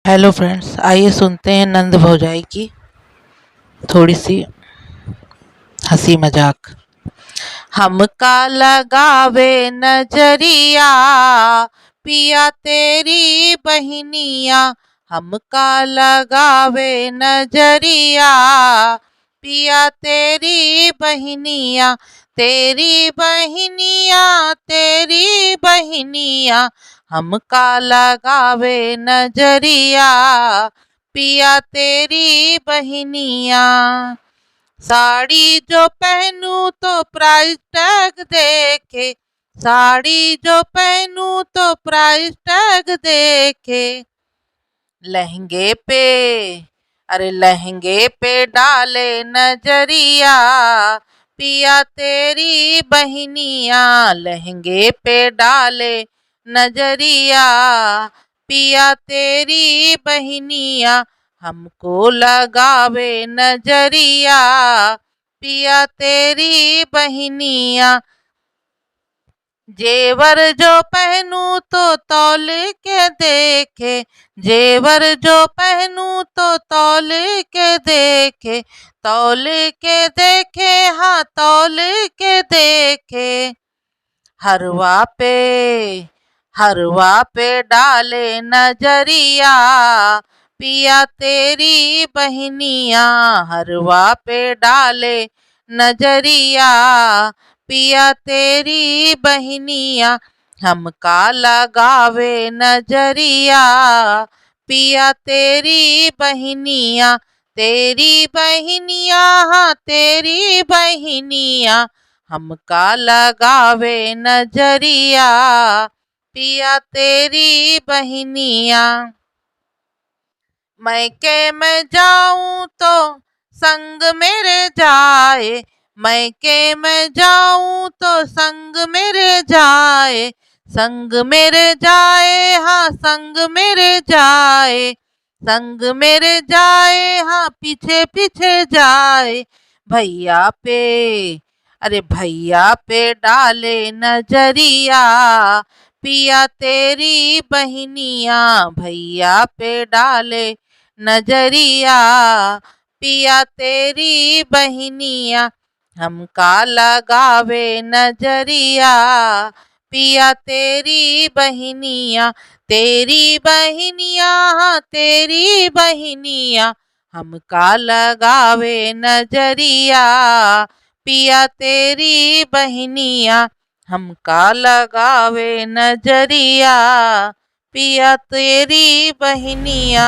Hello friends, आइए सुनते हैं नंद भौजाई की थोड़ी सी हंसी मजाक। हमका लगावे नजरिया पिया तेरी बहनिया, हमका लगावे नजरिया पिया तेरी बहनिया, तेरी बहनिया तेरी बहनिया, हमका लगावे नजरिया पिया तेरी बहनिया। साड़ी जो पहनूं तो प्राइस टैग देखे, साड़ी जो पहनूं तो प्राइस टैग देखे, लहंगे पे लहंगे पे डाले नजरिया पिया तेरी बहनिया, लहंगे पे डाले नजरिया पिया तेरी बहनिया, हमको लगावे नजरिया पिया तेरी बहनिया। जेवर जो पहनूं तो तौल के देखे, जेवर जो पहनूं तो तौल के देखे, तौल के देखे हाँ तौल के देखे, हरवा पे डाले नजरिया पिया तेरी बहनिया, हरवा पे डाले नजरिया पिया तेरी बहनिया, हमका लगावे नजरिया पिया तेरी बहनिया, तेरी बहनिया हाँ तेरी बहनिया, हमका लगावे नजरिया पिया तेरी बहनिया। मैके में जाऊं तो संग मेरे जाए, मैके में जाऊं तो संग मेरे जाए, संग मेरे जाए हाँ संग मेरे जाए, संग मेरे जाए हाँ पीछे पीछे जाए, भैया पे डाले नजरिया पिया तेरी बहनिया, भैया पे डाले नजरिया पिया तेरी बहनिया, हमका लगावे नजरिया पिया तेरी बहनिया, तेरी बहनिया हाँ तेरी बहनिया, हमका लगावे नजरिया पिया तेरी बहनिया, हमका लगावे नजरिया पिया तेरी बहनिया।